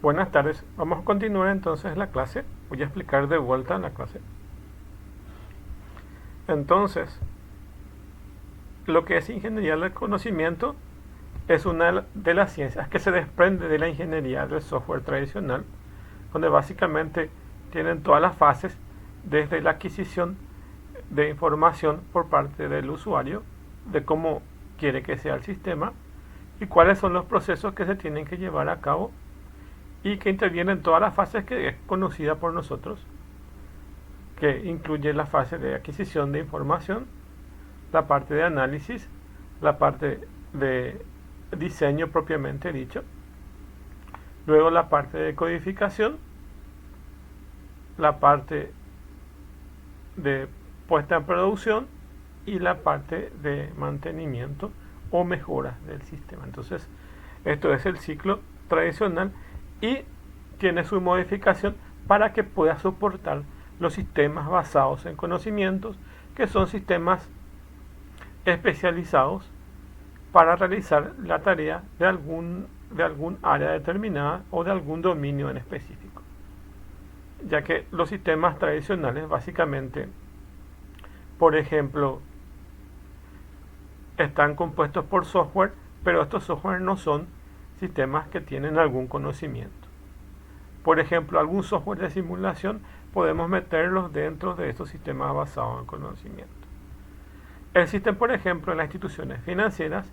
Buenas tardes, vamos a continuar entonces la clase. Voy a explicar de vuelta la clase. Entonces, lo que es ingeniería del conocimiento es una de las ciencias que se desprende de la ingeniería del software tradicional, donde básicamente tienen todas las fases desde la adquisición de información por parte del usuario, de cómo quiere que sea el sistema y cuáles son los procesos que se tienen que llevar a cabo y que intervienen en todas las fases que es conocida por nosotros, que incluye la fase de adquisición de información, la parte de análisis, la parte de diseño propiamente dicho, luego la parte de codificación, la parte de puesta en producción y la parte de mantenimiento o mejora del sistema. Entonces, esto es el ciclo tradicional y tiene su modificación para que pueda soportar los sistemas basados en conocimientos, que son sistemas especializados para realizar la tarea de algún área determinada o de algún dominio en específico. Ya que los sistemas tradicionales básicamente, por ejemplo, están compuestos por software, pero estos software no son sistemas que tienen algún conocimiento. Por ejemplo, algún software de simulación podemos meterlos dentro de estos sistemas basados en conocimiento. Existen, por ejemplo, en las instituciones financieras,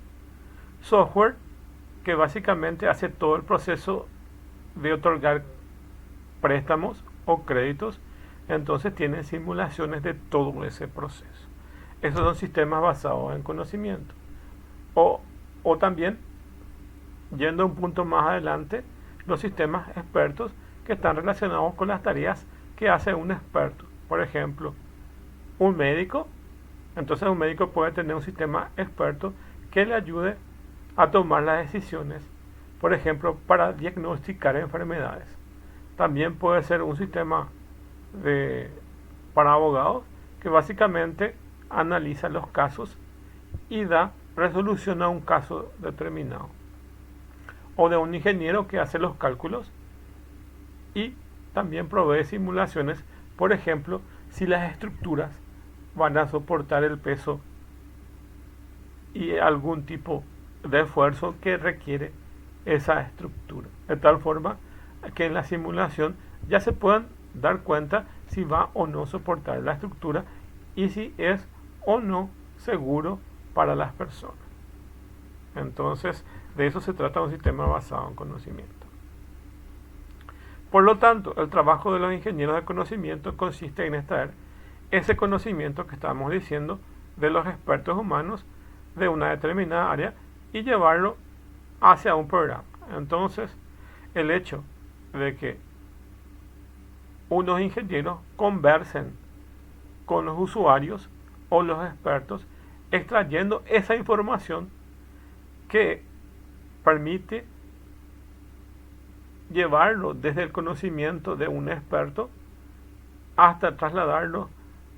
software que básicamente hace todo el proceso de otorgar préstamos o créditos, entonces tienen simulaciones de todo ese proceso. Esos son sistemas basados en conocimiento. O también, yendo a un punto más adelante, los sistemas expertos que están relacionados con las tareas que hace un experto. Por ejemplo, un médico. Entonces un médico puede tener un sistema experto que le ayude a tomar las decisiones, por ejemplo, para diagnosticar enfermedades. También puede ser un sistema para abogados que básicamente analiza los casos y da resolución a un caso determinado. O de un ingeniero que hace los cálculos y también provee simulaciones, por ejemplo, si las estructuras van a soportar el peso y algún tipo de esfuerzo que requiere esa estructura. De tal forma que en la simulación ya se puedan dar cuenta si va o no soportar la estructura y si es o no seguro para las personas. Entonces, de eso se trata un sistema basado en conocimiento. Por lo tanto, el trabajo de los ingenieros de conocimiento consiste en extraer ese conocimiento que estamos diciendo de los expertos humanos de una determinada área y llevarlo hacia un programa. Entonces, el hecho de que unos ingenieros conversen con los usuarios o los expertos extrayendo esa información que permite llevarlo desde el conocimiento de un experto hasta trasladarlo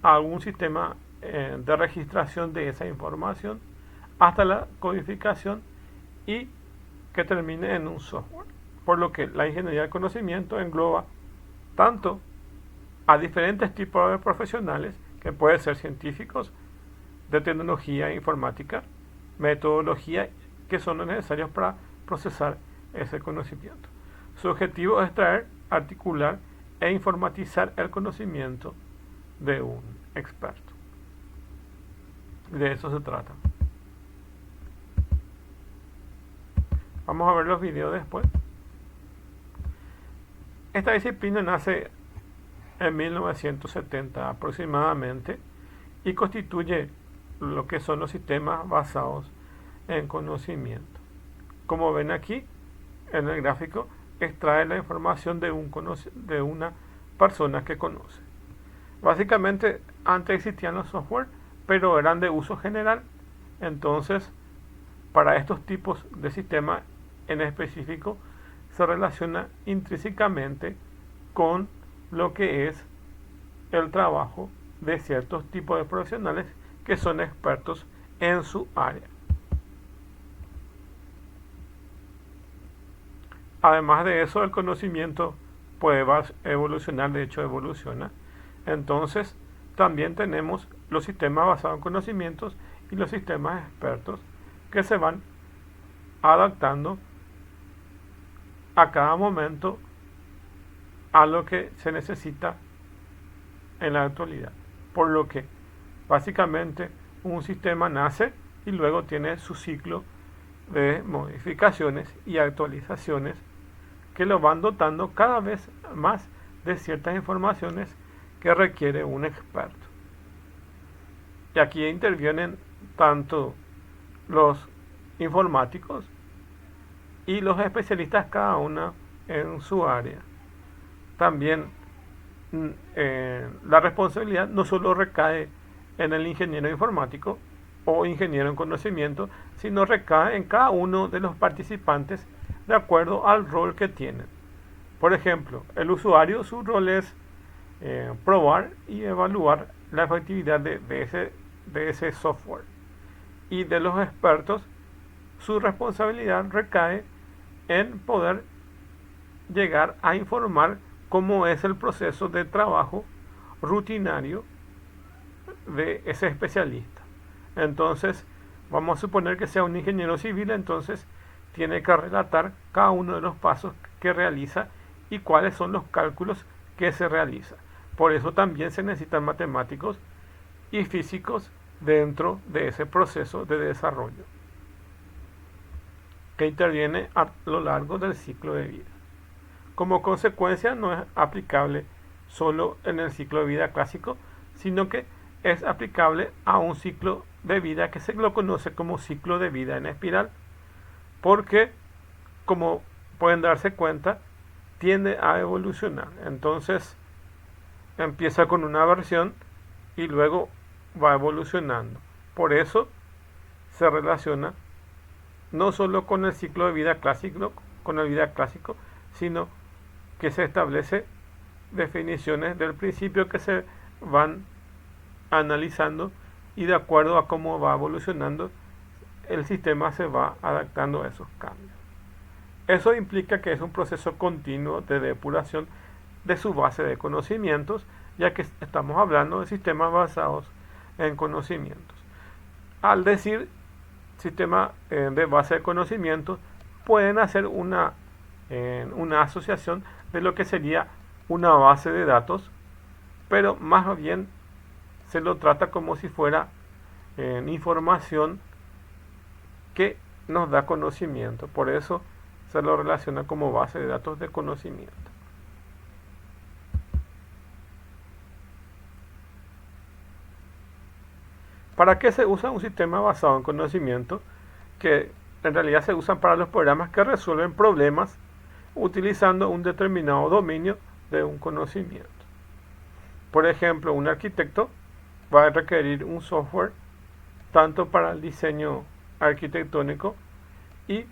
a algún sistema de registración de esa información, hasta la codificación y que termine en un software. Por lo que la ingeniería del conocimiento engloba tanto a diferentes tipos de profesionales, que pueden ser científicos, de tecnología e informática, metodología que son necesarios para procesar ese conocimiento. Su objetivo es traer, articular e informatizar el conocimiento de un experto. De eso se trata. Vamos a ver los videos después. Esta disciplina nace en 1970 aproximadamente y constituye lo que son los sistemas basados en conocimiento. Como ven aquí en el gráfico, extrae la información de una persona que conoce. Básicamente, antes existían los software, pero eran de uso general. Entonces, para estos tipos de sistemas en específico, se relaciona intrínsecamente con lo que es el trabajo de ciertos tipos de profesionales que son expertos en su área. Además de eso, el conocimiento puede evolucionar, de hecho evoluciona. Entonces, también tenemos los sistemas basados en conocimientos y los sistemas expertos que se van adaptando a cada momento a lo que se necesita en la actualidad. Por lo que básicamente un sistema nace y luego tiene su ciclo de modificaciones y actualizaciones que lo van dotando cada vez más de ciertas informaciones que requiere un experto. Y aquí intervienen tanto los informáticos y los especialistas, cada uno en su área. También la responsabilidad no solo recae en el ingeniero informático o ingeniero en conocimiento, sino recae en cada uno de los participantes de acuerdo al rol que tienen. Por ejemplo, el usuario, su rol es probar y evaluar la efectividad de ese software. Y de los expertos, su responsabilidad recae en poder llegar a informar cómo es el proceso de trabajo rutinario de ese especialista. Entonces, vamos a suponer que sea un ingeniero civil, entonces tiene que relatar cada uno de los pasos que realiza y cuáles son los cálculos que se realiza. Por eso también se necesitan matemáticos y físicos dentro de ese proceso de desarrollo que interviene a lo largo del ciclo de vida. Como consecuencia, no es aplicable solo en el ciclo de vida clásico, sino que es aplicable a un ciclo de vida que se lo conoce como ciclo de vida en espiral, porque, como pueden darse cuenta, tiende a evolucionar. Entonces, empieza con una versión y luego va evolucionando. Por eso se relaciona no solo con el ciclo de vida clásico, sino que se establece definiciones del principio que se van analizando y de acuerdo a cómo va evolucionando, el sistema se va adaptando a esos cambios. Eso implica que es un proceso continuo de depuración de su base de conocimientos, ya que estamos hablando de sistemas basados en conocimientos. Al decir sistema de base de conocimientos, pueden hacer una asociación de lo que sería una base de datos, pero más bien se lo trata como si fuera información que nos da conocimiento. Por eso se lo relaciona como base de datos de conocimiento. ¿Para qué se usa un sistema basado en conocimiento? Que en realidad se usan para los programas que resuelven problemas utilizando un determinado dominio de un conocimiento. Por ejemplo, un arquitecto va a requerir un software tanto para el diseño arquitectónico y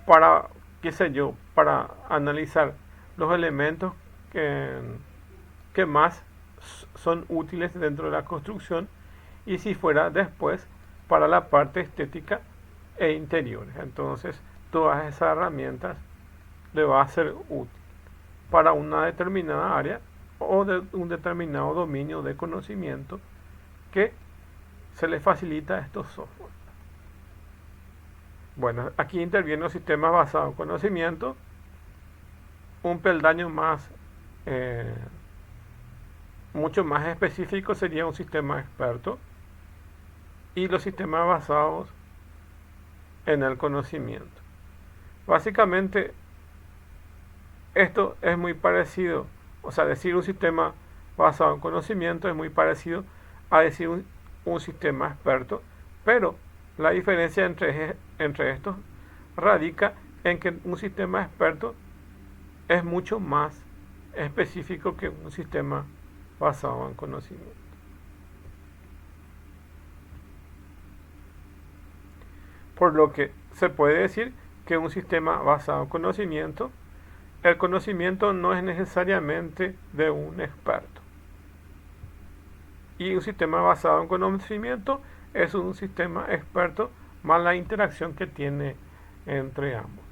para, qué sé yo, para analizar los elementos que más son útiles dentro de la construcción, y si fuera después para la parte estética e interiores. Entonces, todas esas herramientas le va a ser útil para una determinada área o de un determinado dominio de conocimiento que se le facilita a estos software. Bueno, aquí intervienen los sistemas basados en conocimiento. Un peldaño más, mucho más específico, sería un sistema experto, y los sistemas basados en el conocimiento. Básicamente, esto es muy parecido, o sea, decir un sistema basado en conocimiento es muy parecido a decir un sistema experto, pero la diferencia entre estos radica en que un sistema experto es mucho más específico que un sistema basado en conocimiento. Por lo que se puede decir que un sistema basado en conocimiento, el conocimiento no es necesariamente de un experto. Y un sistema basado en conocimiento es un sistema experto más la interacción que tiene entre ambos.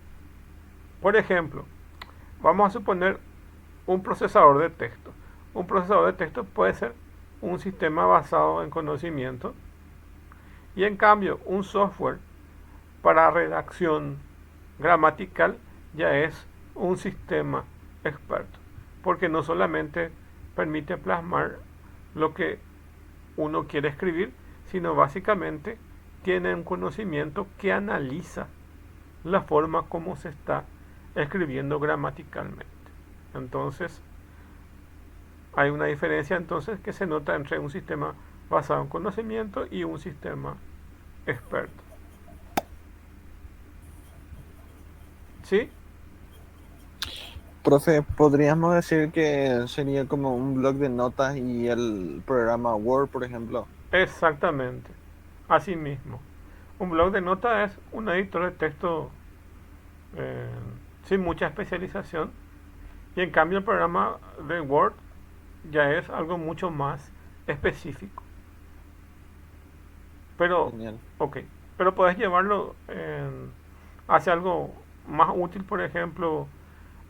Por ejemplo, vamos a suponer un procesador de texto. Un procesador de texto puede ser un sistema basado en conocimiento y en cambio un software para redacción gramatical ya es un sistema experto, porque no solamente permite plasmar lo que uno quiere escribir, sino básicamente tiene un conocimiento que analiza la forma como se está escribiendo gramaticalmente. Entonces, hay una diferencia entonces que se nota entre un sistema basado en conocimiento y un sistema experto. ¿Sí? Profe, ¿podríamos decir que sería como un blog de notas y el programa Word, por ejemplo? Exactamente. Así mismo. Un blog de notas es un editor de texto eh, sin mucha especialización. Y en cambio el programa de Word ya es algo mucho más específico. Pero, Genial. ok, pero puedes llevarlo hacia algo más útil, por ejemplo,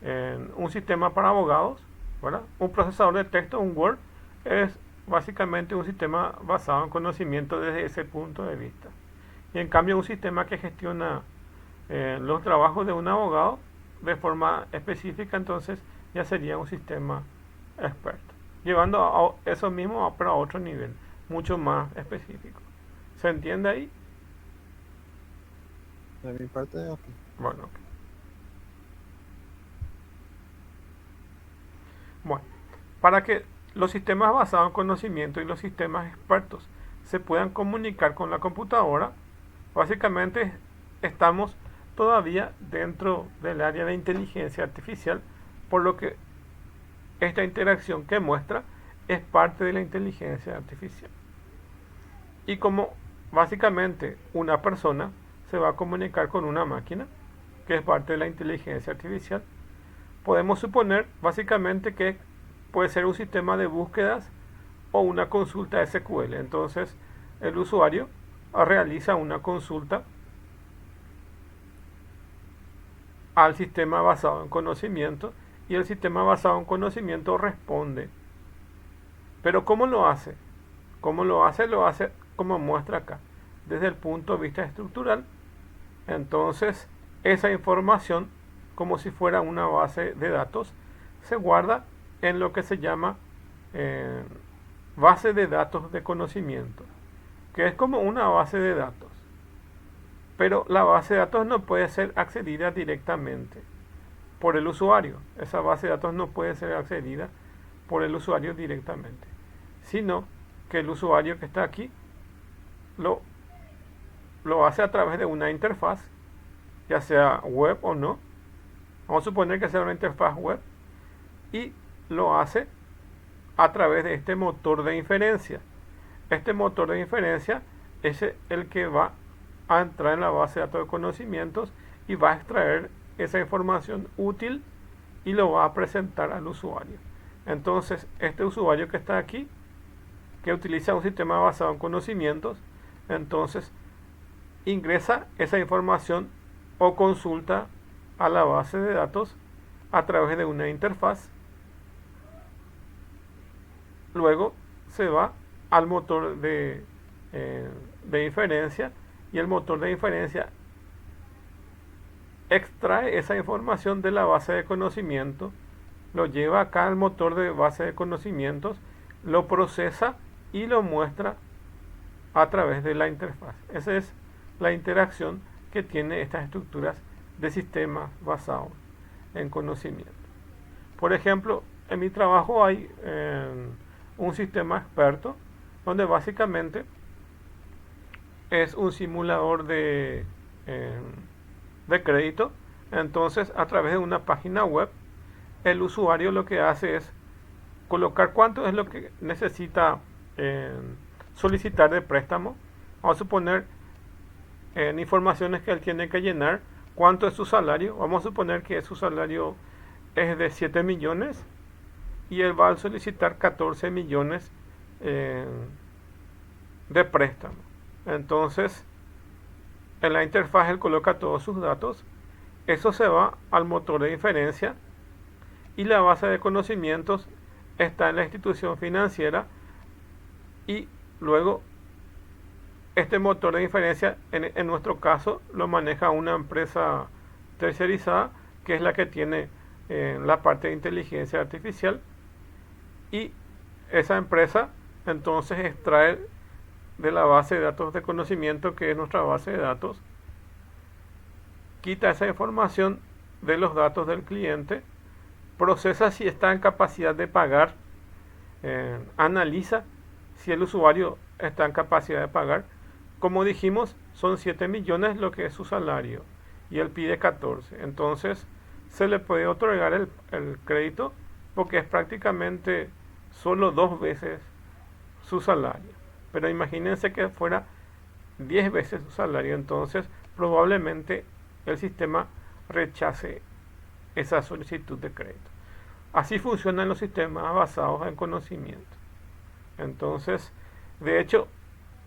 en un sistema para abogados, ¿verdad? Un procesador de texto, un Word, es básicamente un sistema basado en conocimiento desde ese punto de vista. Y en cambio un sistema que gestiona los trabajos de un abogado de forma específica, entonces ya sería un sistema experto. Llevando a eso mismo pero a otro nivel, mucho más específico. ¿Se entiende ahí? De mi parte, ok. Bueno, bueno, para que los sistemas basados en conocimiento y los sistemas expertos se puedan comunicar con la computadora, básicamente estamos todavía dentro del área de inteligencia artificial, por lo que esta interacción que muestra es parte de la inteligencia artificial. Y como básicamente una persona se va a comunicar con una máquina, que es parte de la inteligencia artificial, podemos suponer básicamente que puede ser un sistema de búsquedas o una consulta SQL. Entonces el usuario realiza una consulta al sistema basado en conocimiento y el sistema basado en conocimiento responde. Pero ¿cómo lo hace? ¿Cómo lo hace? Lo hace como muestra acá, desde el punto de vista estructural. Entonces esa información, como si fuera una base de datos, se guarda en lo que se llama base de datos de conocimiento, que es como una base de datos. Pero la base de datos no puede ser accedida directamente por el usuario. Esa base de datos no puede ser accedida por el usuario directamente, sino que el usuario que está aquí lo, lo hace a través de una interfaz, ya sea web o no. Vamos a suponer que sea una interfaz web y lo hace a través de este motor de inferencia. Este motor de inferencia es el que va a entrar en la base de datos de conocimientos y va a extraer esa información útil y lo va a presentar al usuario. Entonces, este usuario que está aquí, que utiliza un sistema basado en conocimientos, entonces ingresa esa información o consulta a la base de datos a través de una interfaz. Luego se va al motor de inferencia y el motor de inferencia extrae esa información de la base de conocimiento, lo lleva acá al motor de base de conocimientos, lo procesa y lo muestra a través de la interfaz. Esa es la interacción que tiene estas estructuras de sistemas basados en conocimiento. Por ejemplo, en mi trabajo hay un sistema experto donde básicamente es un simulador de crédito. Entonces, a través de una página web, el usuario lo que hace es colocar cuánto es lo que necesita solicitar de préstamo. Vamos a suponer en informaciones que él tiene que llenar, cuánto es su salario. Vamos a suponer que su salario es de 7 millones y él va a solicitar 14 millones de préstamo. Entonces, en la interfaz él coloca todos sus datos Eso se va al motor de inferencia y la base de conocimientos está en la institución financiera y luego este motor de inferencia en nuestro caso lo maneja una empresa tercerizada que es la que tiene la parte de inteligencia artificial y esa empresa entonces extrae de la base de datos de conocimiento que es nuestra base de datos, quita esa información de los datos del cliente, procesa si está en capacidad de pagar, analiza si el usuario está en capacidad de pagar. Como dijimos, son 7 millones lo que es su salario y él pide 14. Entonces se le puede otorgar el crédito porque es prácticamente solo 2 veces su salario. Pero imagínense que fuera 10 veces su salario, entonces probablemente el sistema rechace esa solicitud de crédito. Así funcionan los sistemas basados en conocimiento. Entonces, de hecho,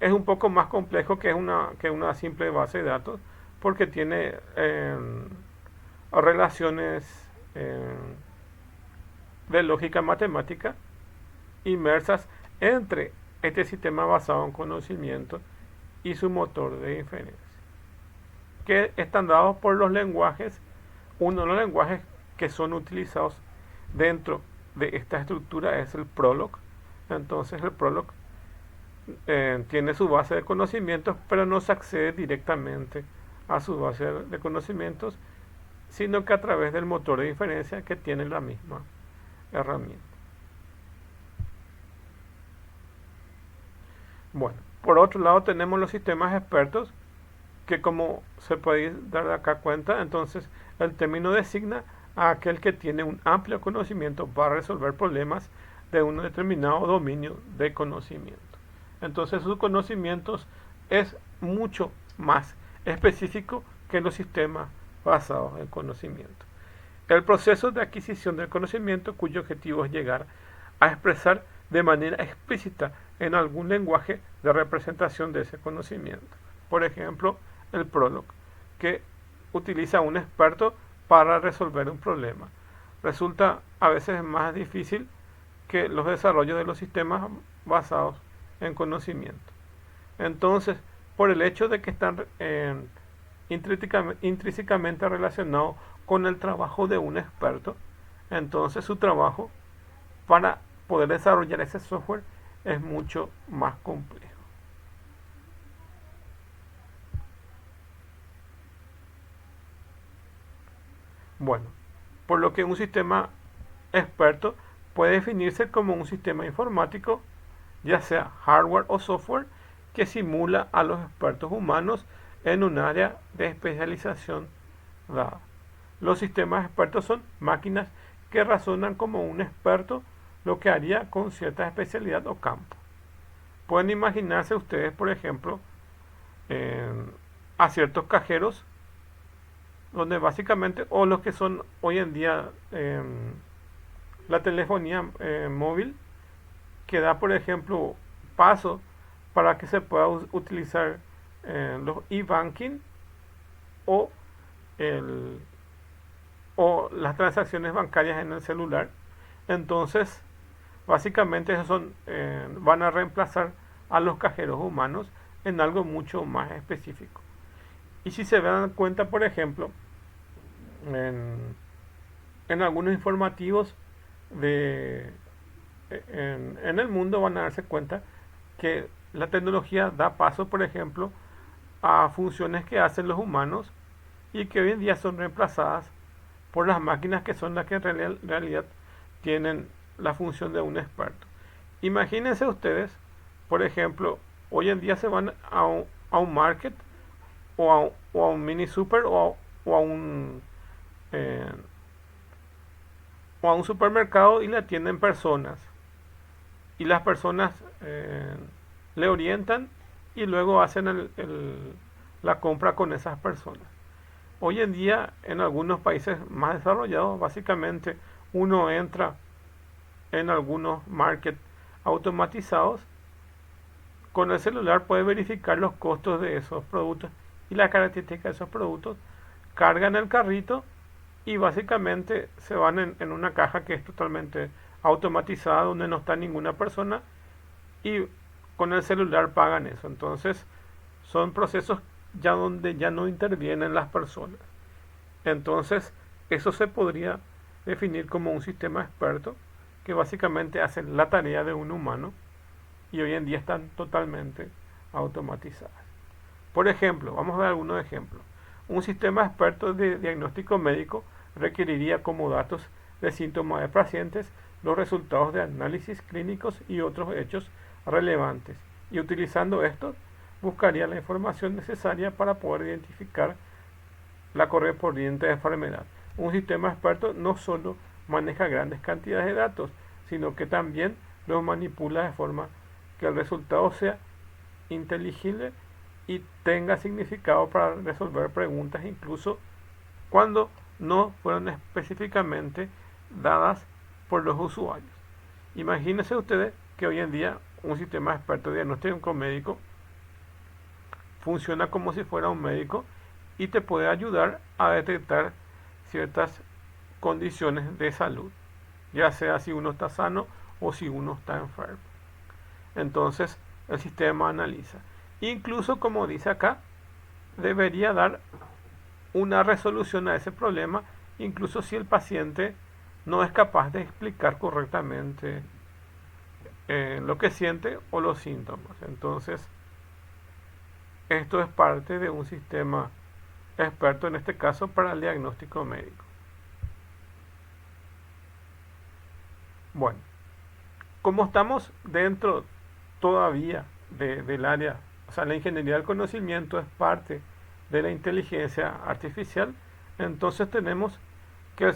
es un poco más complejo que una simple base de datos porque tiene relaciones de lógica matemática inmersas entre este sistema basado en conocimiento y su motor de inferencia, que están dados por los lenguajes, uno de los lenguajes que son utilizados dentro de esta estructura es el Prolog. Entonces el Prolog tiene su base de conocimientos, pero no se accede directamente a su base de conocimientos, sino que a través del motor de inferencia que tiene la misma herramienta. Bueno, por otro lado tenemos los sistemas expertos, que como se puede dar acá cuenta, entonces el término designa a aquel que tiene un amplio conocimiento para resolver problemas de un determinado dominio de conocimiento. Entonces sus conocimientos es mucho más específico que los sistemas basados en conocimiento. El proceso de adquisición del conocimiento cuyo objetivo es llegar a expresar de manera explícita en algún lenguaje de representación de ese conocimiento. Por ejemplo, el Prolog, que utiliza un experto para resolver un problema. Resulta a veces más difícil que los desarrollos de los sistemas basados en conocimiento. Entonces, por el hecho de que están intrínsecamente relacionados con el trabajo de un experto, entonces su trabajo para poder desarrollar ese software es mucho más complejo. Bueno, por lo que un sistema experto puede definirse como un sistema informático, ya sea hardware o software, que simula a los expertos humanos en un área de especialización dada. Los sistemas expertos son máquinas que razonan como un experto lo que haría con cierta especialidad o campo. Pueden imaginarse ustedes, por ejemplo, a ciertos cajeros donde básicamente, o los que son hoy en día la telefonía móvil, que da, por ejemplo, paso para que se pueda utilizar los e-banking o, o las transacciones bancarias en el celular. Entonces, básicamente esos son, van a reemplazar a los cajeros humanos en algo mucho más específico. Y si se dan cuenta, por ejemplo, en algunos informativos en el mundo van a darse cuenta que la tecnología da paso, por ejemplo, a funciones que hacen los humanos y que hoy en día son reemplazadas por las máquinas, que son las que en realidad tienen la función de un experto. Imagínense ustedes, por ejemplo, hoy en día se van a un market o a un mini super o a un supermercado y le atienden personas. Y las personas le orientan y luego hacen la compra con esas personas. Hoy en día, en algunos países más desarrollados, básicamente uno entra en algunos markets automatizados, con el celular puede verificar los costos de esos productos y la característica de esos productos, cargan el carrito y básicamente se van en una caja que es totalmente automatizada, donde no está ninguna persona, y con el celular pagan eso. Entonces son procesos ya donde ya no intervienen las personas. Entonces eso se podría definir como un sistema experto que básicamente hace la tarea de un humano y hoy en día están totalmente automatizadas. Por ejemplo, vamos a ver algunos ejemplos. Un sistema experto de diagnóstico médico requeriría como datos de síntomas de pacientes los resultados de análisis clínicos y otros hechos relevantes, y utilizando estos buscaría la información necesaria para poder identificar la correspondiente enfermedad. Un sistema experto no solo maneja grandes cantidades de datos, sino que también los manipula de forma que el resultado sea inteligible y tenga significado para resolver preguntas, incluso cuando no fueron específicamente dadas por los usuarios. Imagínense ustedes que hoy en día un sistema experto de diagnóstico médico funciona como si fuera un médico y te puede ayudar a detectar ciertas condiciones de salud, ya sea si uno está sano o si uno está enfermo. Entonces el sistema analiza. Incluso, como dice acá, debería dar una resolución a ese problema, incluso si el paciente no es capaz de explicar correctamente lo que siente o los síntomas. Entonces, esto es parte de un sistema experto, en este caso para el diagnóstico médico. Bueno, como estamos dentro todavía del área, o sea, la ingeniería del conocimiento es parte de la inteligencia artificial, entonces tenemos que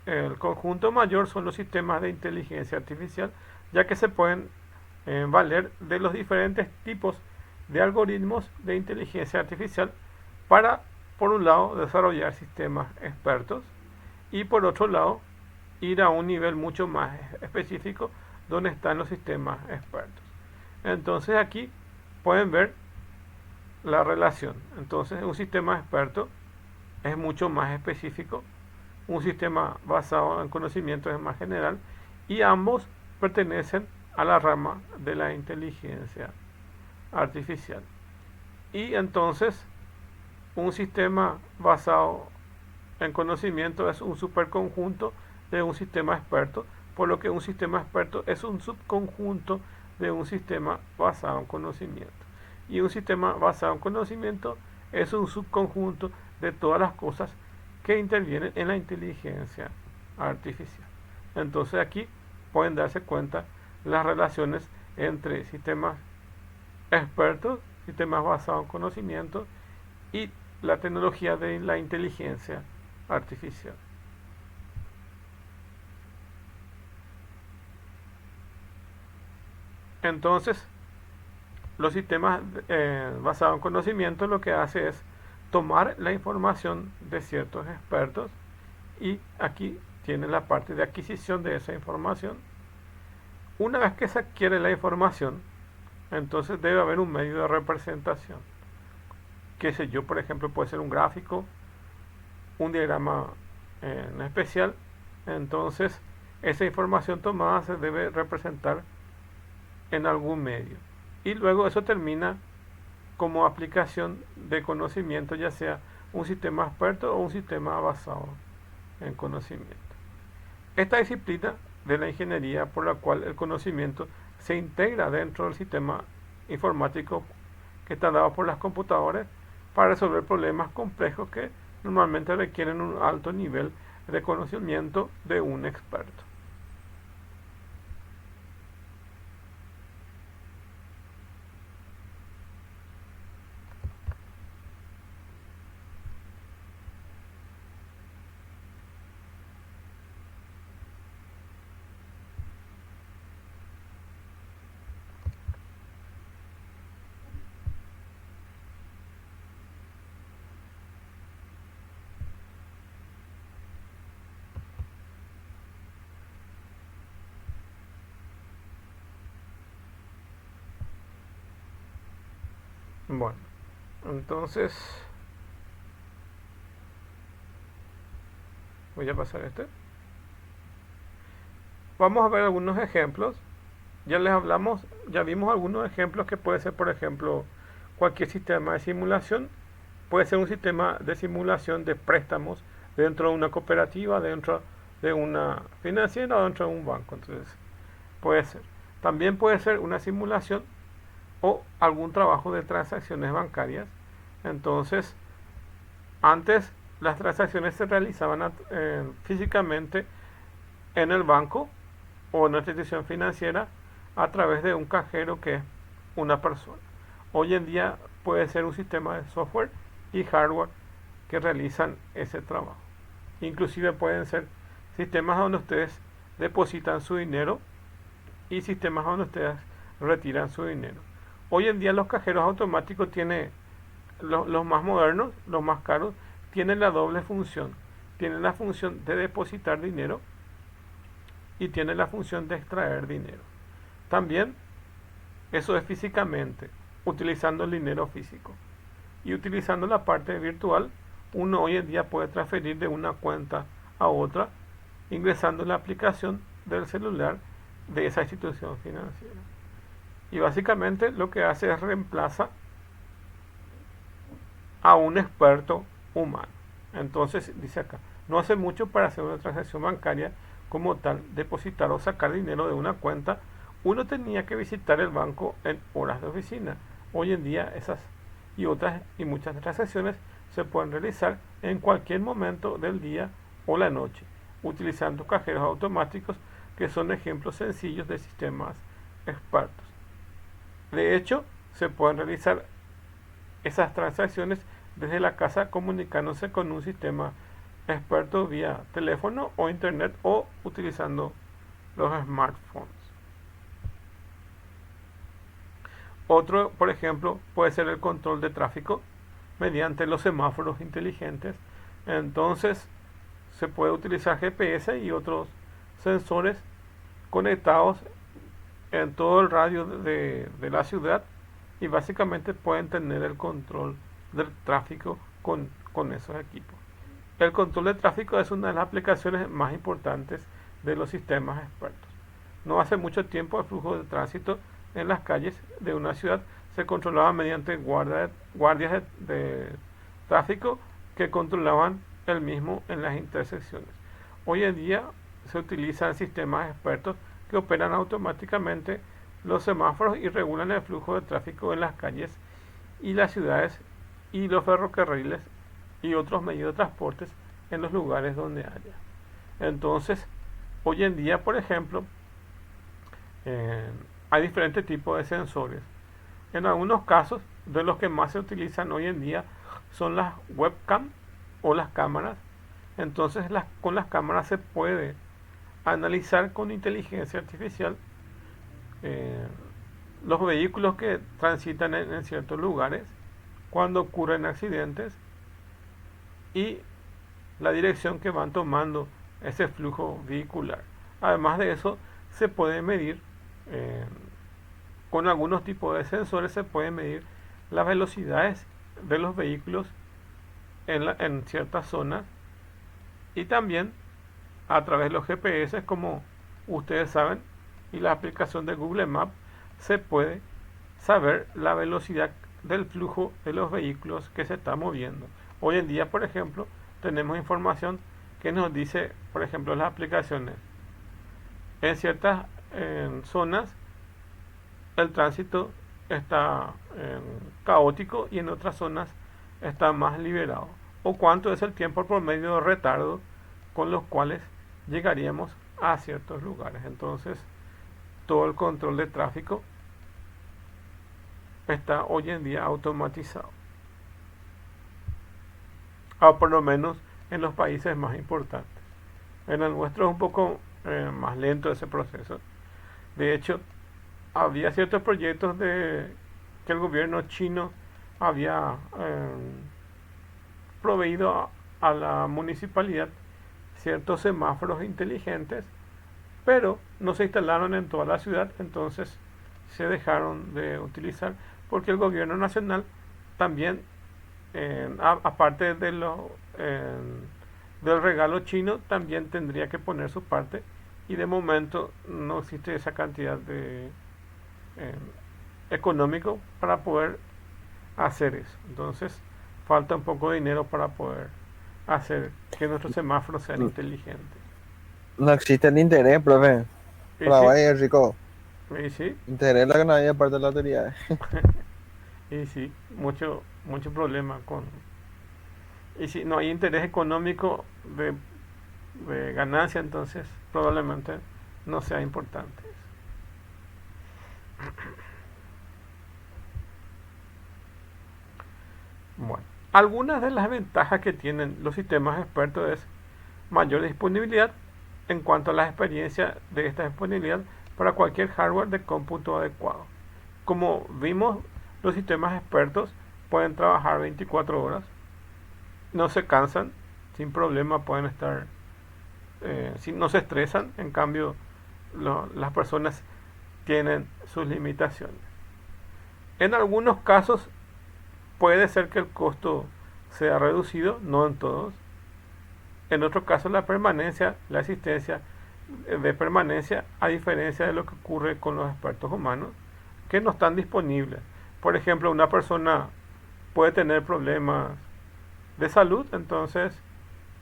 el conjunto mayor son los sistemas de inteligencia artificial, ya que se pueden valer de los diferentes tipos de algoritmos de inteligencia artificial para, por un lado, desarrollar sistemas expertos y por otro lado, ir a un nivel mucho más específico donde están los sistemas expertos. Entonces aquí pueden ver la relación. Entonces un sistema experto es mucho más específico, un sistema basado en conocimiento es más general, y ambos pertenecen a la rama de la inteligencia artificial. Y entonces un sistema basado en conocimiento es un superconjunto de un sistema experto, por lo que un sistema experto es un subconjunto de un sistema basado en conocimiento. Y un sistema basado en conocimiento es un subconjunto de todas las cosas que intervienen en la inteligencia artificial. Entonces aquí pueden darse cuenta las relaciones entre sistemas expertos, sistemas basados en conocimiento y la tecnología de la inteligencia artificial. Entonces, los sistemas basados en conocimiento lo que hace es tomar la información de ciertos expertos, y aquí tiene la parte de adquisición de esa información. Una vez que se adquiere la información, entonces debe haber un medio de representación. Qué sé yo, por ejemplo, puede ser un gráfico, un diagrama en especial. Entonces, esa información tomada se debe representar en algún medio. Y luego eso termina como aplicación de conocimiento, ya sea un sistema experto o un sistema basado en conocimiento. Esta disciplina de la ingeniería, por la cual el conocimiento se integra dentro del sistema informático que está dado por las computadoras para resolver problemas complejos que normalmente requieren un alto nivel de conocimiento de un experto. Bueno, entonces Voy a pasar este. Vamos a ver algunos ejemplos. Ya les hablamos, ya vimos algunos ejemplos que puede ser, por ejemplo, cualquier sistema de simulación. Puede ser un sistema de simulación de préstamos dentro de una cooperativa, dentro de una financiera o dentro de un banco. Entonces, puede ser. También puede ser una simulación o algún trabajo de transacciones bancarias. Entonces, antes las transacciones se realizaban físicamente en el banco o en una institución financiera a través de un cajero que es una persona. Hoy en día puede ser un sistema de software y hardware que realizan ese trabajo. Inclusive pueden ser sistemas donde ustedes depositan su dinero y sistemas donde ustedes retiran su dinero. Hoy en día los cajeros automáticos tienen los más modernos, los más caros, tienen la doble función. Tienen la función de depositar dinero y tienen la función de extraer dinero. También eso es físicamente, utilizando el dinero físico. Y utilizando la parte virtual, uno hoy en día puede transferir de una cuenta a otra ingresando la aplicación del celular de esa institución financiera. Y básicamente lo que hace es reemplaza a un experto humano. Entonces dice acá, no hace mucho para hacer una transacción bancaria como tal, depositar o sacar dinero de una cuenta, uno tenía que visitar el banco en horas de oficina. Hoy en día esas y otras y muchas transacciones se pueden realizar en cualquier momento del día o la noche, utilizando cajeros automáticos que son ejemplos sencillos de sistemas expertos. De hecho, se pueden realizar esas transacciones desde la casa comunicándose con un sistema experto vía teléfono o internet o utilizando los smartphones. Otro, por ejemplo, puede ser el control de tráfico mediante los semáforos inteligentes. Entonces, se puede utilizar GPS y otros sensores conectados en todo el radio de la ciudad y básicamente pueden tener el control del tráfico con esos equipos. El control de tráfico es una de las aplicaciones más importantes de los sistemas expertos. No hace mucho tiempo el flujo de tránsito en las calles de una ciudad se controlaba mediante guardias de tráfico que controlaban el mismo en las intersecciones. Hoy en día se utilizan sistemas expertos que operan automáticamente los semáforos y regulan el flujo de tráfico en las calles y las ciudades y los ferrocarriles y otros medios de transporte en los lugares donde haya. Entonces, hoy en día, por ejemplo, hay diferentes tipos de sensores. En algunos casos, de los que más se utilizan hoy en día son las webcam o las cámaras. Entonces, con las cámaras se puede analizar con inteligencia artificial los vehículos que transitan en ciertos lugares, cuando ocurren accidentes y la dirección que van tomando ese flujo vehicular. Además de eso, se puede medir con algunos tipos de sensores, se puede medir las velocidades de los vehículos en ciertas zonas y también a través de los GPS, como ustedes saben, y la aplicación de Google Maps, se puede saber la velocidad del flujo de los vehículos que se está moviendo. Hoy en día, por ejemplo, tenemos información que nos dice, por ejemplo, las aplicaciones. En ciertas zonas el tránsito está caótico y en otras zonas está más liberado. O cuánto es el tiempo promedio de retardo con los cuales llegaríamos a ciertos lugares. Entonces, todo el control de tráfico está hoy en día automatizado, o por lo menos en los países más importantes. En el nuestro es un poco más lento ese proceso. De hecho, había ciertos proyectos que el gobierno chino había proveído a la municipalidad ciertos semáforos inteligentes, pero no se instalaron en toda la ciudad, entonces se dejaron de utilizar porque el gobierno nacional también, aparte de del regalo chino también tendría que poner su parte y de momento no existe esa cantidad de económico para poder hacer eso. Entonces falta un poco de dinero para poder hacer que nuestros semáforos sean inteligentes. No existe el interés, profe. Y sí, Paraguay es rico. y sí, Interés es lo que no hay aparte de la autoridad. y sí, mucho problema con... Y si no hay interés económico de ganancia, entonces probablemente no sea importante. Bueno, algunas de las ventajas que tienen los sistemas expertos es mayor disponibilidad en cuanto a la experiencia de esta disponibilidad para cualquier hardware de cómputo adecuado. Como vimos, los sistemas expertos pueden trabajar 24 horas, no se cansan, sin problema pueden estar, no se estresan, en cambio las personas tienen sus limitaciones. En algunos casos puede ser que el costo sea reducido, no en todos. En otro caso, la permanencia, la existencia de permanencia, a diferencia de lo que ocurre con los expertos humanos, que no están disponibles. Por ejemplo, una persona puede tener problemas de salud, entonces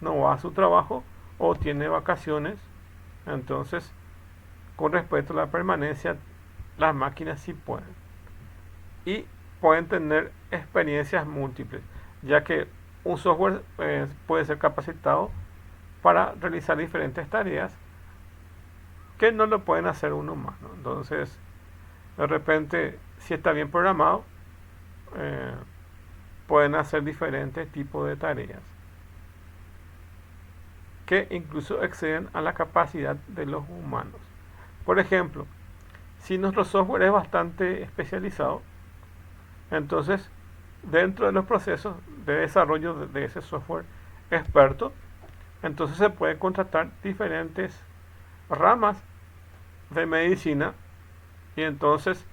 no va a su trabajo o tiene vacaciones. Entonces, con respecto a la permanencia, las máquinas sí pueden. Y pueden tener experiencias múltiples, ya que un software puede ser capacitado para realizar diferentes tareas que no lo pueden hacer un humano. Entonces, de repente, si está bien programado, eh, pueden hacer diferentes tipos de tareas que incluso exceden a la capacidad de los humanos. Por ejemplo, si nuestro software es bastante especializado, entonces dentro de los procesos de desarrollo de ese software experto, entonces se puede contratar diferentes ramas de medicina y entonces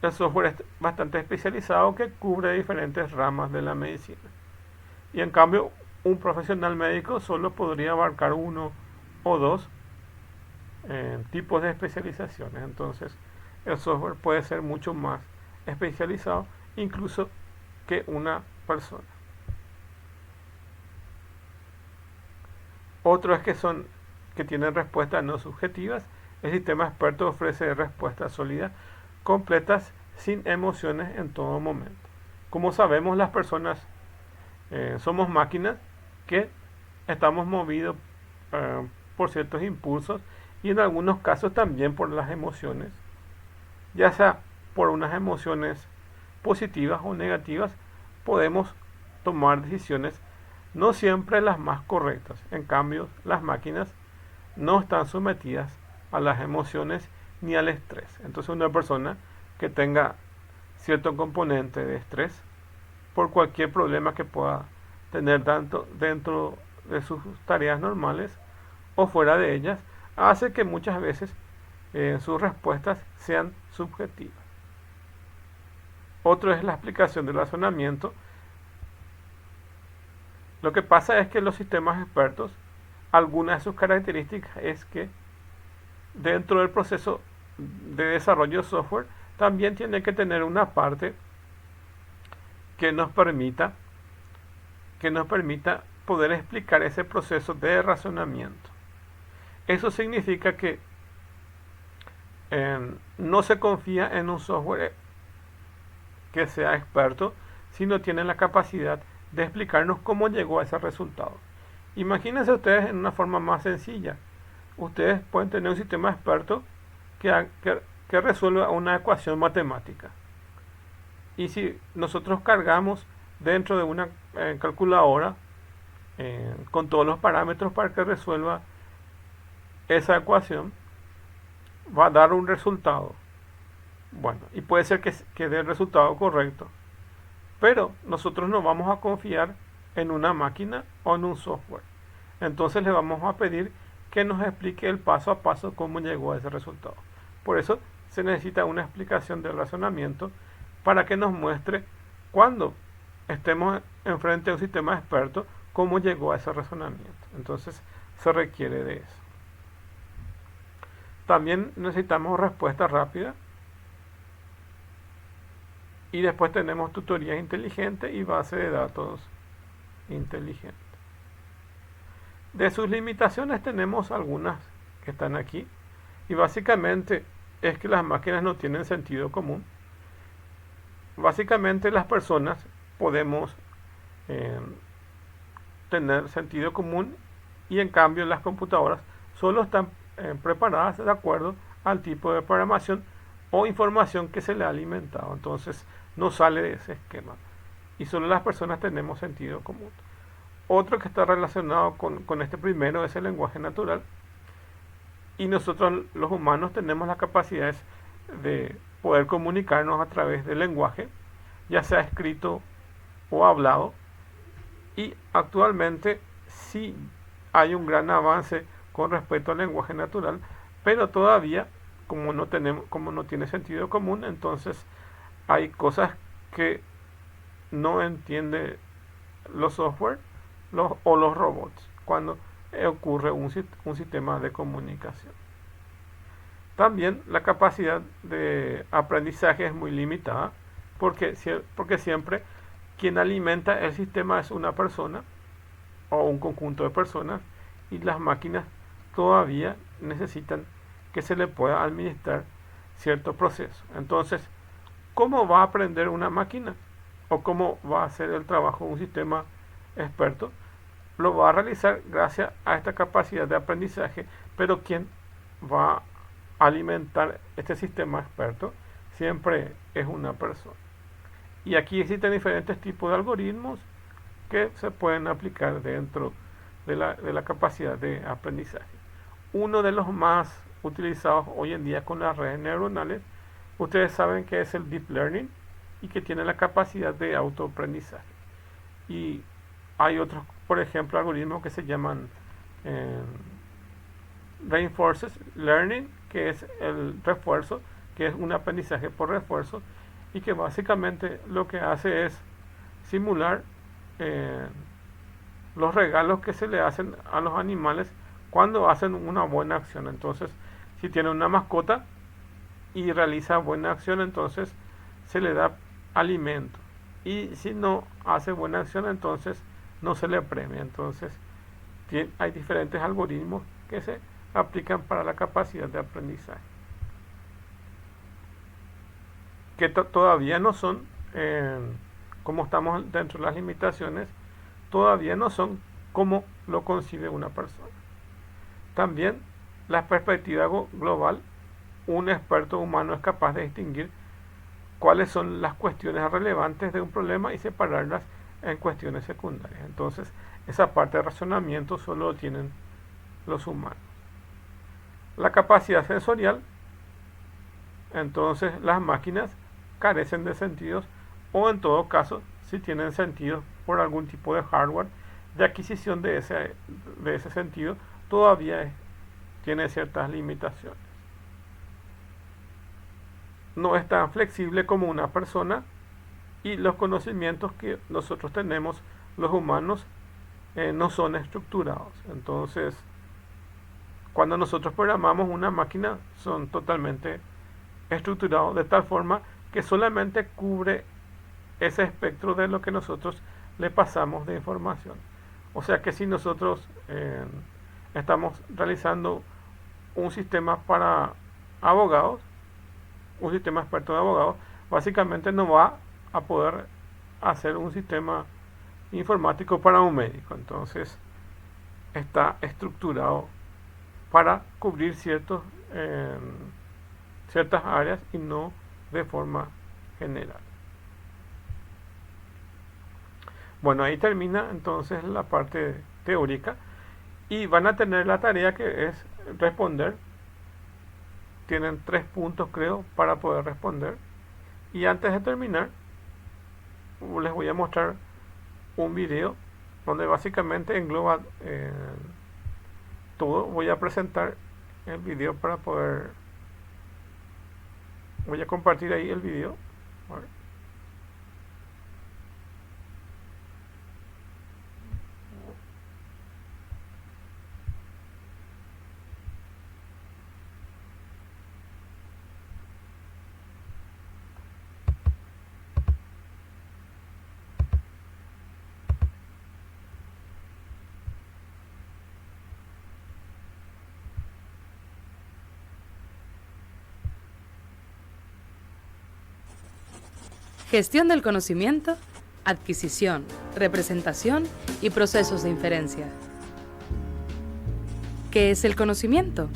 el software es bastante especializado que cubre diferentes ramas de la medicina. Y en cambio, un profesional médico solo podría abarcar uno o dos tipos de especializaciones. Entonces, el software puede ser mucho más especializado incluso que una persona. Otro es que tienen respuestas no subjetivas. El sistema experto ofrece respuestas sólidas, completas, sin emociones en todo momento. Como sabemos, las personas somos máquinas que estamos movidos por ciertos impulsos y en algunos casos también por las emociones, ya sea por unas emociones positivas o negativas, podemos tomar decisiones no siempre las más correctas. En cambio, las máquinas no están sometidas a las emociones ni al estrés. Entonces, una persona que tenga cierto componente de estrés por cualquier problema que pueda tener tanto dentro de sus tareas normales o fuera de ellas, hace que muchas veces sus respuestas sean subjetivas. Otro es la explicación del razonamiento. Lo que pasa es que los sistemas expertos, algunas de sus características es que dentro del proceso de desarrollo de software también tiene que tener una parte que nos permita poder explicar ese proceso de razonamiento. Eso significa que no se confía en un software que sea experto si no tiene la capacidad de explicarnos cómo llegó a ese resultado. Imagínense ustedes en una forma más sencilla. Ustedes pueden tener un sistema experto que resuelva una ecuación matemática. Y si nosotros cargamos dentro de una calculadora con todos los parámetros para que resuelva esa ecuación, va a dar un resultado. Bueno, y puede ser que dé el resultado correcto, pero nosotros no vamos a confiar en una máquina o en un software. Entonces le vamos a pedir que nos explique el paso a paso cómo llegó a ese resultado. Por eso se necesita una explicación del razonamiento para que nos muestre cuando estemos enfrente de un sistema experto cómo llegó a ese razonamiento. Entonces se requiere de eso. También necesitamos respuesta rápida. Y después tenemos tutorías inteligentes y base de datos inteligente. De sus limitaciones tenemos algunas que están aquí. Y básicamente es que las máquinas no tienen sentido común. Básicamente las personas podemos eh, tener sentido común y en cambio las computadoras solo están preparadas de acuerdo al tipo de programación o información que se le ha alimentado. Entonces no sale de ese esquema. Y solo las personas tenemos sentido común. Otro que está relacionado con este primero es el lenguaje natural. Y nosotros los humanos tenemos las capacidades de poder comunicarnos a través del lenguaje, ya sea escrito o hablado. Y actualmente sí hay un gran avance con respecto al lenguaje natural, pero todavía, como no tiene sentido común, entonces hay cosas que no entiende los software o los robots cuando ocurre un sistema de comunicación. También la capacidad de aprendizaje es muy limitada porque siempre quien alimenta el sistema es una persona o un conjunto de personas y las máquinas todavía necesitan que se le pueda administrar cierto proceso. Entonces, ¿cómo va a aprender una máquina? ¿O cómo va a hacer el trabajo un sistema experto? Lo va a realizar gracias a esta capacidad de aprendizaje, pero ¿quién va a alimentar este sistema experto? Siempre es una persona. Y aquí existen diferentes tipos de algoritmos que se pueden aplicar dentro de la capacidad de aprendizaje. Uno de los más utilizados hoy en día con las redes neuronales, ustedes saben que es el Deep Learning y que tiene la capacidad de autoaprendizaje. Y hay otros, por ejemplo, algoritmos que se llaman Reinforced Learning, que es el refuerzo, que es un aprendizaje por refuerzo, y que básicamente lo que hace es simular los regalos que se le hacen a los animales cuando hacen una buena acción. Entonces, si tiene una mascota y realiza buena acción, entonces se le da alimento. Y si no hace buena acción, entonces no se le premia. Entonces, hay diferentes algoritmos que se aplican para la capacidad de aprendizaje, que todavía no son, como estamos dentro de las limitaciones, todavía no son como lo concibe una persona. También la perspectiva global, un experto humano es capaz de distinguir cuáles son las cuestiones relevantes de un problema y separarlas en cuestiones secundarias. Entonces, esa parte de razonamiento solo lo tienen los humanos. La capacidad sensorial, entonces las máquinas carecen de sentidos o en todo caso, si tienen sentidos por algún tipo de hardware de adquisición de ese sentido, todavía tiene ciertas limitaciones. No es tan flexible como una persona y los conocimientos que nosotros tenemos, los humanos, no son estructurados. Entonces, cuando nosotros programamos una máquina, son totalmente estructurados de tal forma que solamente cubre ese espectro de lo que nosotros le pasamos de información. O sea que si nosotros estamos realizando un sistema para abogados, un sistema experto de abogados, básicamente no va a poder hacer un sistema informático para un médico. Entonces está estructurado para cubrir ciertas áreas y no de forma general. Bueno, ahí termina entonces la parte teórica y van a tener la tarea que es responder. Tienen 3 puntos, creo, para poder responder. Y antes de terminar, les voy a mostrar un video donde básicamente engloba todo. Voy a presentar el video para poder... Voy a compartir ahí el video. ¿Vale? Gestión del conocimiento, adquisición, representación y procesos de inferencia. ¿Qué es el conocimiento?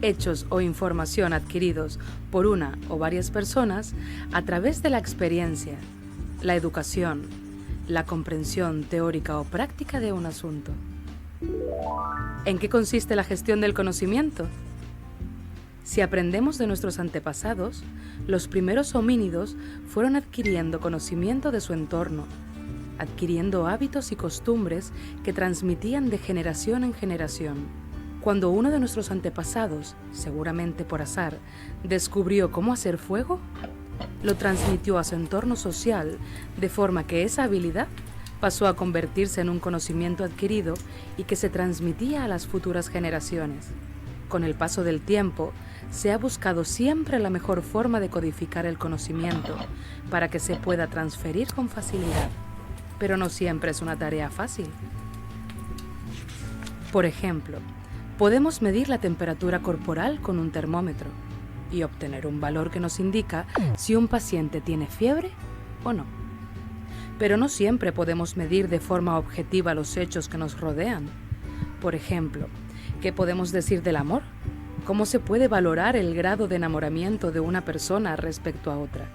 Hechos o información adquiridos por una o varias personas a través de la experiencia, la educación, la comprensión teórica o práctica de un asunto. ¿En qué consiste la gestión del conocimiento? Si aprendemos de nuestros antepasados, los primeros homínidos fueron adquiriendo conocimiento de su entorno, adquiriendo hábitos y costumbres que transmitían de generación en generación. Cuando uno de nuestros antepasados, seguramente por azar, descubrió cómo hacer fuego, lo transmitió a su entorno social, de forma que esa habilidad pasó a convertirse en un conocimiento adquirido y que se transmitía a las futuras generaciones. Con el paso del tiempo, se ha buscado siempre la mejor forma de codificar el conocimiento para que se pueda transferir con facilidad, pero no siempre es una tarea fácil. Por ejemplo, podemos medir la temperatura corporal con un termómetro y obtener un valor que nos indica si un paciente tiene fiebre o no. Pero no siempre podemos medir de forma objetiva los hechos que nos rodean. Por ejemplo, ¿qué podemos decir del amor? ¿Cómo se puede valorar el grado de enamoramiento de una persona respecto a otra?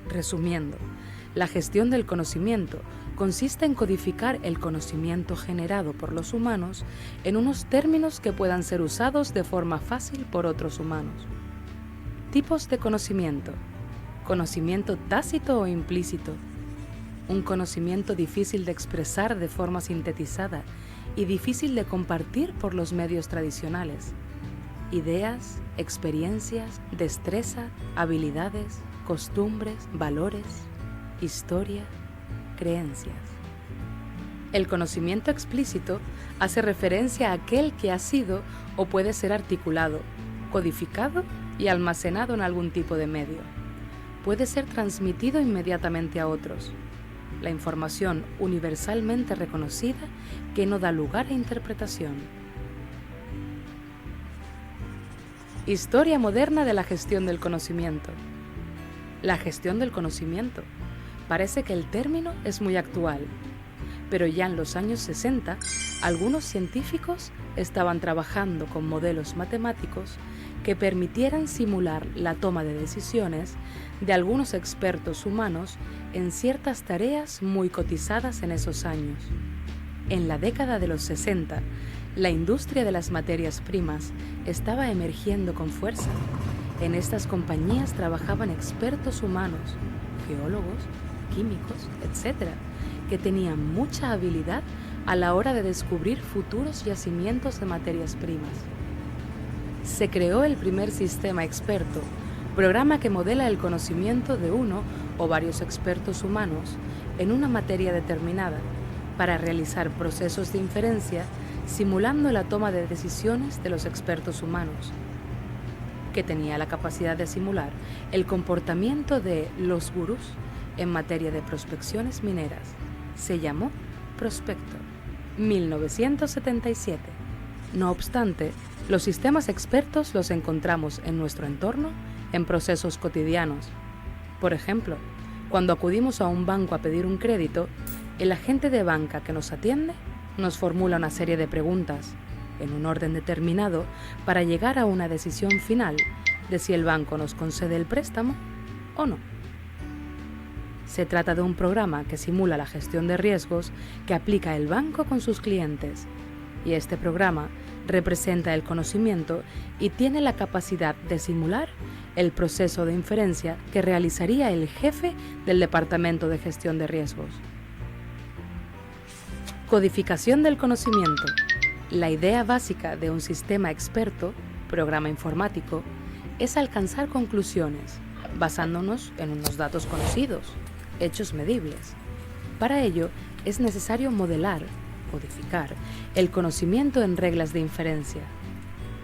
Resumiendo, la gestión del conocimiento consiste en codificar el conocimiento generado por los humanos en unos términos que puedan ser usados de forma fácil por otros humanos. Tipos de conocimiento. Conocimiento tácito o implícito. Un conocimiento difícil de expresar de forma sintetizada y difícil de compartir por los medios tradicionales. Ideas, experiencias, destreza, habilidades, costumbres, valores, historia, creencias. El conocimiento explícito hace referencia a aquel que ha sido o puede ser articulado, codificado y almacenado en algún tipo de medio. Puede ser transmitido inmediatamente a otros. La información universalmente reconocida que no da lugar a interpretación. Historia moderna de la gestión del conocimiento. La gestión del conocimiento. Parece que el término es muy actual, pero ya en los años 60, algunos científicos estaban trabajando con modelos matemáticos que permitieran simular la toma de decisiones de algunos expertos humanos en ciertas tareas muy cotizadas en esos años. En la década de los 60, la industria de las materias primas estaba emergiendo con fuerza. En estas compañías trabajaban expertos humanos, geólogos, químicos, etc., que tenían mucha habilidad a la hora de descubrir futuros yacimientos de materias primas. Se creó el primer sistema experto, programa que modela el conocimiento de uno o varios expertos humanos en una materia determinada para realizar procesos de inferencia simulando la toma de decisiones de los expertos humanos, que tenía la capacidad de simular el comportamiento de los gurús en materia de prospecciones mineras. Se llamó Prospector, 1977. No obstante, los sistemas expertos los encontramos en nuestro entorno en procesos cotidianos. Por ejemplo, cuando acudimos a un banco a pedir un crédito, el agente de banca que nos atiende nos formula una serie de preguntas, en un orden determinado, para llegar a una decisión final de si el banco nos concede el préstamo o no. Se trata de un programa que simula la gestión de riesgos que aplica el banco con sus clientes, y este programa representa el conocimiento y tiene la capacidad de simular el proceso de inferencia que realizaría el jefe del Departamento de Gestión de Riesgos. Codificación del conocimiento. La idea básica de un sistema experto, programa informático, es alcanzar conclusiones basándonos en unos datos conocidos, hechos medibles. Para ello, es necesario modelar, codificar, el conocimiento en reglas de inferencia.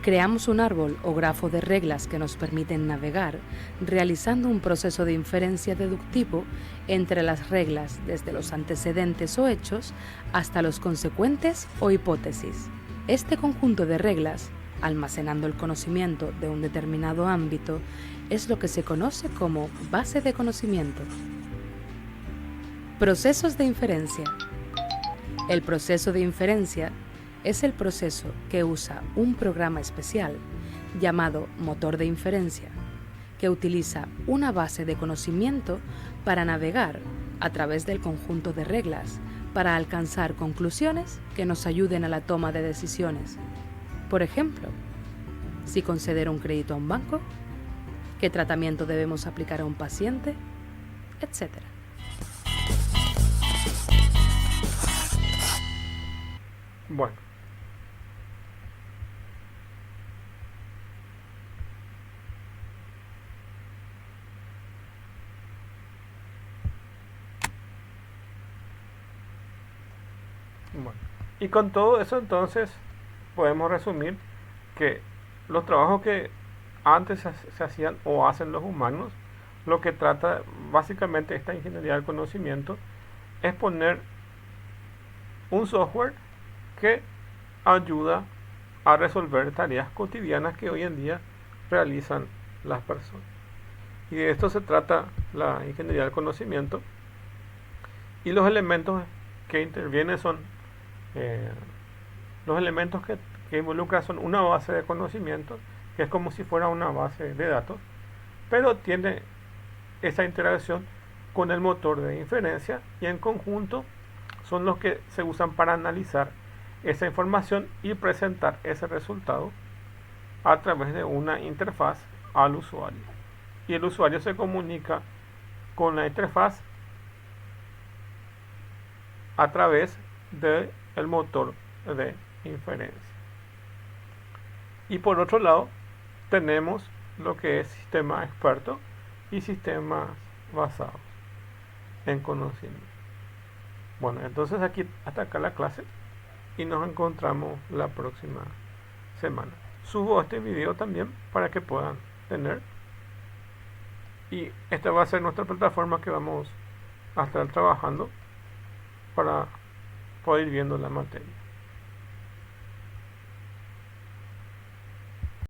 Creamos un árbol o grafo de reglas que nos permiten navegar, realizando un proceso de inferencia deductivo entre las reglas desde los antecedentes o hechos hasta los consecuentes o hipótesis. Este conjunto de reglas, almacenando el conocimiento de un determinado ámbito, es lo que se conoce como base de conocimiento. Procesos de inferencia. El proceso de inferencia es el proceso que usa un programa especial llamado motor de inferencia, que utiliza una base de conocimiento para navegar a través del conjunto de reglas para alcanzar conclusiones que nos ayuden a la toma de decisiones. Por ejemplo, si conceder un crédito a un banco, qué tratamiento debemos aplicar a un paciente, etc. Bueno, y con todo eso entonces podemos resumir que los trabajos que antes se hacían o hacen los humanos, lo que trata básicamente esta ingeniería del conocimiento es poner un software que ayuda a resolver tareas cotidianas que hoy en día realizan las personas. Y de esto se trata la ingeniería del conocimiento. Y los elementos que intervienen son los elementos que involucran son una base de conocimiento, que es como si fuera una base de datos, pero tiene esa interacción con el motor de inferencia, y en conjunto son los que se usan para analizar esa información y presentar ese resultado a través de una interfaz al usuario. Y el usuario se comunica con la interfaz a través del motor de inferencia. Y por otro lado tenemos lo que es sistema experto y sistemas basados en conocimiento. Bueno, entonces aquí hasta acá la clase y nos encontramos la próxima semana. Subo este video también para que puedan tener, y esta va a ser nuestra plataforma que vamos a estar trabajando para poder ir viendo la materia.